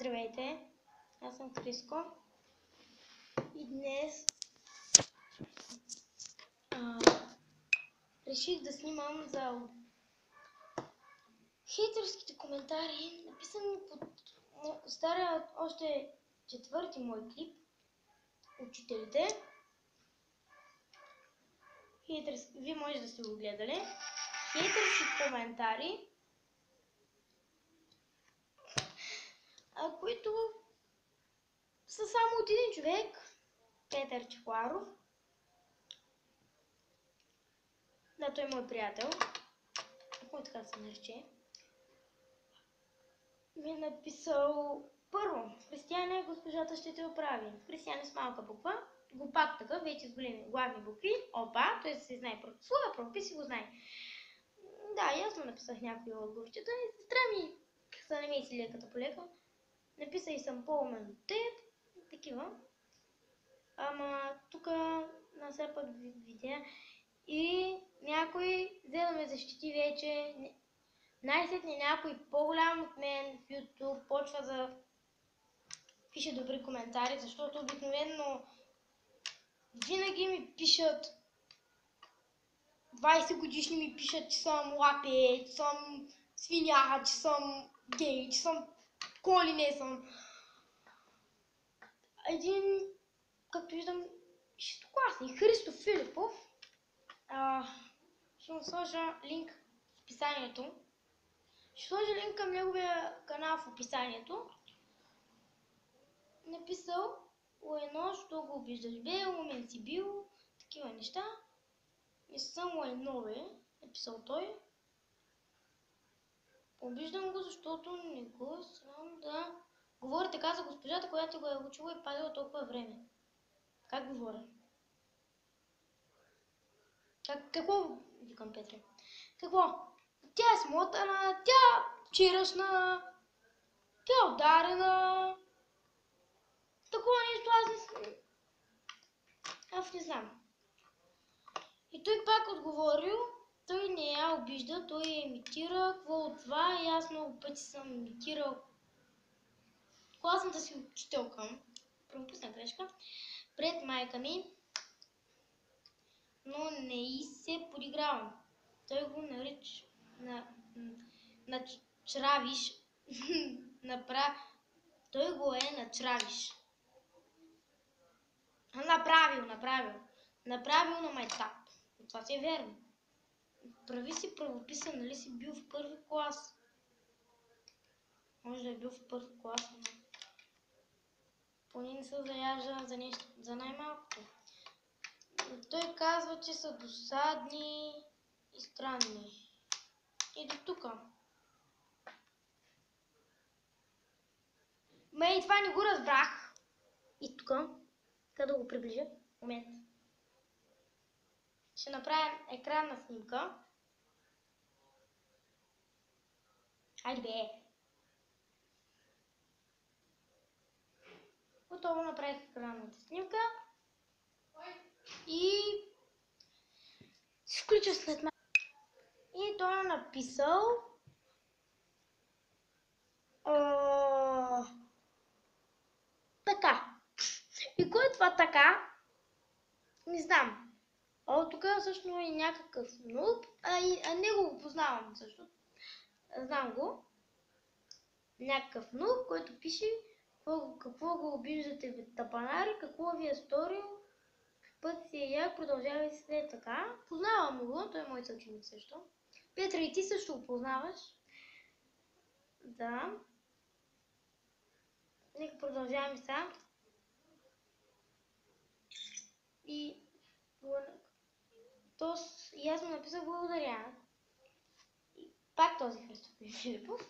Здравейте, аз съм Криско и днес реших да снимам за хейтерските коментари, написани под стария още четвърти мой клип Учителите. Вие може да сте го гледали. Хейтерски коментари, които са само от един човек, Петър Чехларов. Да, той е мой приятел. Ако така се нарече. Ми е написал: първо, християне, госпожата ще те оправи. Християне с малка буква. Глупак такъв, вече с големи главни букви. Опа, той се знае своя правопис и го знае. Да, ясно написах някои отговорчета и сестра ми са намеси леката по лека. Написах и съм по-умен от теб. Такива. Ама тук на все пак видеа и някой взе да ме защити вече. Най-сетне някой по-голям от мен в YouTube почва да пише добри коментари, защото обикновено винаги ми пишат 20 годишни ми пишат, че съм лапе, че съм свиня, че съм гей, че съм коли не съм. Един, както виждам, шестокласник, Христо Филипов, ще му сложа линк в описанието. Ще сложа линк към неговия канал в описанието. Написал: лайно, що го обиждаш, бе, умен си бил, такива неща. Не съм лайно, бе, написал той. Обиждам го, защото не го срам да говори така за госпожата, която го е учила и пазила толкова време. Как говоря? Какво викам, Петре? Какво? Тя е смотана, тя вчерашна, тя е ударена. Такова нещо аз не знам. И той пак отговорил: той не я обижда, той я имитира. Какво от това? И аз много пъти съм имитирал класната си учителка, пропусна грешка, пред майка ми, но не и се подигравам. Той го нарича на чравиш. Той го е начравиш. Направил на майтап. Това си е верно. Прави си правописа, нали си бил в първи клас? Може да е бил в първи клас, но поне не се заяжда за нещо, за най-малкото. Той казва, че са досадни и странни. И до тука. И това не го разбрах. И тука, къде да го приближа, момент. Ще направя екранна снимка. Айде бе! Готово, направих екранната снимка. И се включа след малко. И той е написал: така. И кой е това така? Не знам. Тук също е някакъв нуб, а него го познавам също. Знам го. Някакъв нуб, който пише: какво го обиждате, бе тапанари, какво ви е сторил, път си е як, продължавай след така. Познавам го, той е мой съученик също. Петра, и ти също го познаваш. Да. Нека продължаваме сега. И аз му написах благодаря. И пак този Христо Филипов.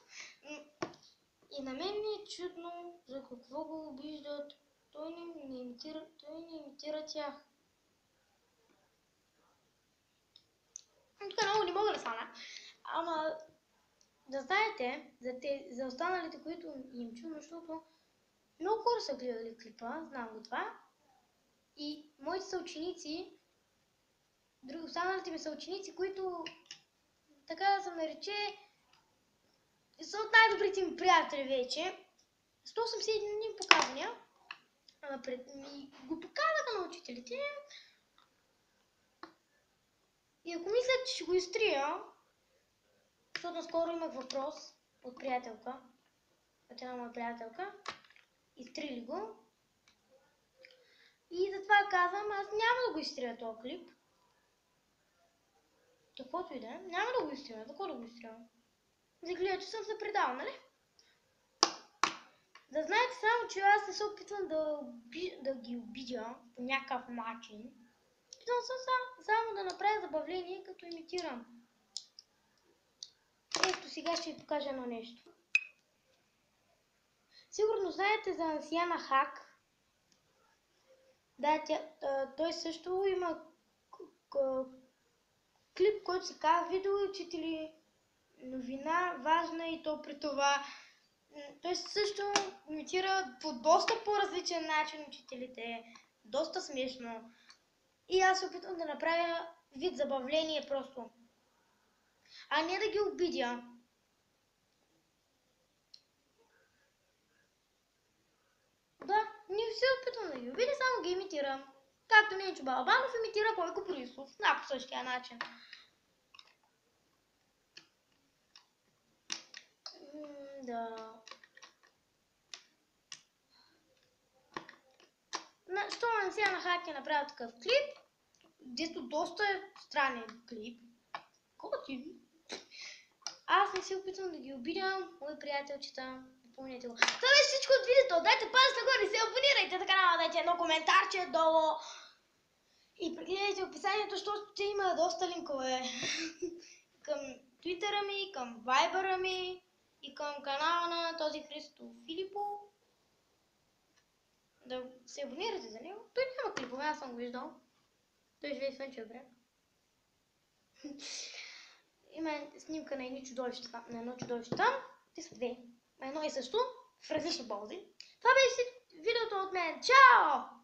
И на мен ми е чудно за какво го обиждат. Той не имитира тях. Тук много не мога да стана. Ама да знаете, за останалите, които им чудно, защото много хора са гледали клипа, знам го това. И моите съученици, останалите ми съученици, които, така да се нарече, са от най-добрите ми приятели вече, 181 показвания. Го показаха на учителите. И ако мислят, че ще го изтрия, защото наскоро имах въпрос от приятелка, от една моя приятелка, изтрили го. И затова казвам, аз няма да го изтрия този клип. Каквото и да е, няма да го изтрия. За какво да го изтрия? Изгледа, че съм се предал, нали? Да знаете само, че аз не се опитвам да ги обидя по някакъв начин. Опитвам се само да направя забавление, като имитирам. Ето сега ще ви покажа едно нещо. Сигурно знаете за Ансияна Хак. Да, той също има клип, който се казва Видео учители, новина важна и то при това. Той също имитира по доста по-различен начин учителите. Доста смешно. И аз се опитвам да направя вид забавление просто. А не да ги обидя. Да, не се опитвам да ги обидя, само ги имитирам. Както Ненчо Балабанов имитира Бойко Борисов. На по същия начин. Да. Що Ансияна Хак е направил такъв клип, дето доста е странен клип. Готин. Аз не се опитвам да ги обидям, мои приятелчета. Помните го. Това беше всичко от видеото. Дайте палец нагоре, се абонирайте за канала, дайте едно коментарче долу. И прегледайте описанието, защото ще има доста линкове. Към Твитъра ми, към Вайбъра ми и към канала на този Христо Филипо. Да се абонирате за него. Той няма клипове, аз съм го виждал. Той живее в Слънчев бряг. Има снимка на едно чудовище там. Те са две. Едно и също, в различни пози. Това беше видеото от мен. Чао!